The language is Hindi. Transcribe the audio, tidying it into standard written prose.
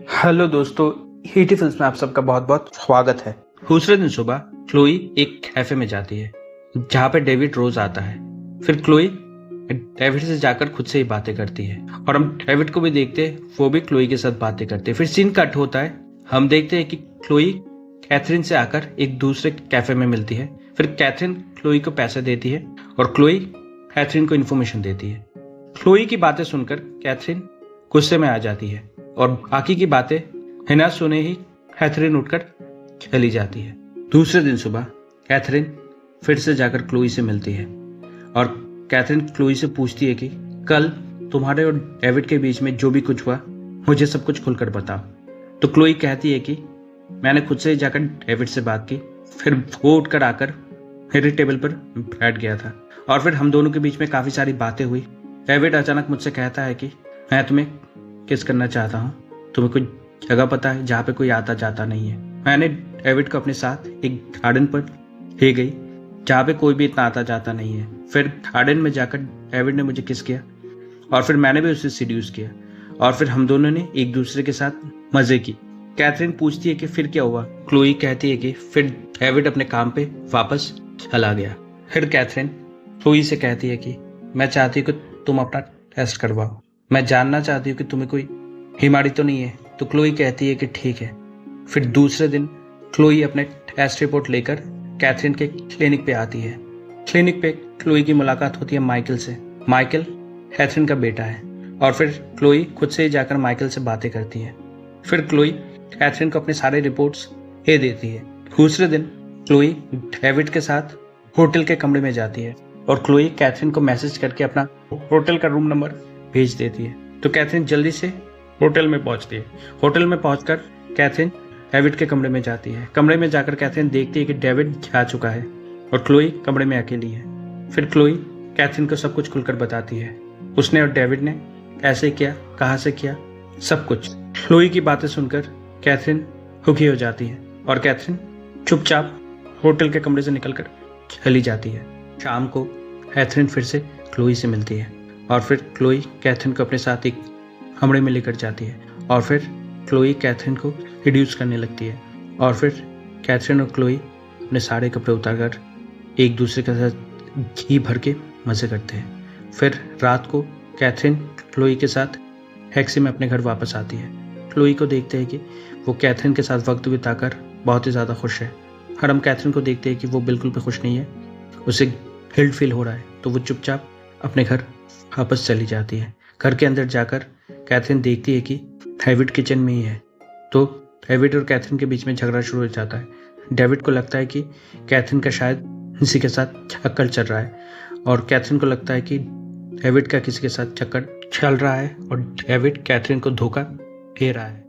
हेलो दोस्तों, हीटी फिल्म्स में आप सबका बहुत बहुत स्वागत है। दूसरे दिन सुबह क्लोई एक कैफे में जाती है जहाँ पे डेविड रोज आता है। फिर क्लोई डेविड से जाकर खुद से ही बातें करती है और हम डेविड को भी देखते हैं, वो भी क्लोई के साथ बातें करते हैं। फिर सीन कट होता है, हम देखते हैं कि क्लोई कैथरीन से आकर एक दूसरे कैफे में मिलती है। फिर कैथरीन क्लोई को पैसे देती है और क्लोई कैथरीन को इन्फॉर्मेशन देती है। क्लोई की बातें सुनकर कैथरीन गुस्से में आ जाती है और बाकी की बातें बिना सुने ही कैथरीन उठकर चली जाती है। दूसरे दिन सुबह कैथरीन फिर से जाकर क्लोई से मिलती है और कैथरीन क्लोई से पूछती है कि कल तुम्हारे और डेविड के बीच में जो भी कुछ हुआ मुझे सब कुछ खुलकर बताओ। तो क्लोई कहती है कि मैंने खुद से ही जाकर डेविड से बात की, फिर वो उठकर आकर मेरे टेबल पर बैठ गया था और फिर हम दोनों के बीच में काफ़ी सारी बातें हुई। डेविड अचानक मुझसे कहता है कि मैं तुम्हें किस करना चाहता हूँ, तुम्हें कोई जगह पता है जहाँ पे कोई आता जाता नहीं है। मैंने डेविड को अपने साथ एक गार्डन पर ले गई जहाँ पे कोई भी इतना आता जाता नहीं है। फिर गार्डन में जाकर डेविड ने मुझे किस किया और फिर मैंने भी उसे सीड्यूस किया और फिर हम दोनों ने एक दूसरे के साथ मजे की। कैथरीन पूछती है कि फिर क्या हुआ। क्लोई कहती है कि फिर डेविड अपने काम पे वापस चला गया। फिर कैथरीन क्लोई से कहती है कि मैं चाहती हूँ कि तुम अपना टेस्ट करवाओ, मैं जानना चाहती हूँ कि तुम्हें कोई बीमारी तो नहीं है। तो क्लोई कहती है कि ठीक है। फिर दूसरे दिन क्लोई अपने टेस्ट रिपोर्ट लेकर कैथरीन के क्लिनिक पे आती है। क्लिनिक पे क्लोई की मुलाकात होती है माइकल से। माइकल कैथरीन का बेटा है और फिर क्लोई खुद से ही जाकर माइकल से बातें करती है। फिर क्लोई कैथरीन को अपने सारे रिपोर्ट्स दे देती है। दूसरे दिन क्लोई डेविड के साथ होटल के कमरे में जाती है और क्लोई कैथरीन को मैसेज करके अपना होटल का रूम नंबर भेज देती है। तो कैथरीन जल्दी से होटल में पहुंचती है। होटल में पहुंचकर कैथरीन डेविड के कमरे में जाती है। कमरे में जाकर कैथरीन देखती है कि डेविड जा चुका है और क्लोई कमरे में अकेली है। फिर क्लोई कैथरीन को सब कुछ खुलकर बताती है, उसने और डेविड ने कैसे किया, कहाँ से किया, सब कुछ। क्लोई की बातें सुनकर कैथरीन दुखी हो जाती है और कैथरीन चुपचाप होटल के कमरे से निकलकर चली जाती है। शाम को कैथरीन फिर से क्लोई से मिलती है और फिर क्लोई कैथरीन को अपने साथ एक कमरे में लेकर जाती है और फिर क्लोई कैथरीन को रिड्यूस करने लगती है और फिर कैथरीन और क्लोई अपने सारे कपड़े उतारकर एक दूसरे के साथ घी भर के मज़े करते हैं। फिर रात को कैथरीन क्लोई के साथ टैक्सी में अपने घर वापस आती है। क्लोई को देखते हैं कि वो कैथरीन के साथ वक्त बिताकर बहुत ही ज़्यादा खुश है और हम कैथरीन को देखते हैं कि वो बिल्कुल भी खुश नहीं है, उसे गिल्ट फील हो रहा है। तो वो चुपचाप अपने घर वापस चली जाती है। घर के अंदर जाकर कैथरीन देखती है कि डेविड किचन में ही है। तो डेविड और कैथरीन के बीच में झगड़ा शुरू हो जाता है। डेविड को लगता है कि कैथरीन का शायद किसी के साथ चक्कर चल रहा है और कैथरीन को लगता है कि डेविड का किसी के साथ चक्कर चल रहा है और डेविड कैथरीन को धोखा दे रहा है।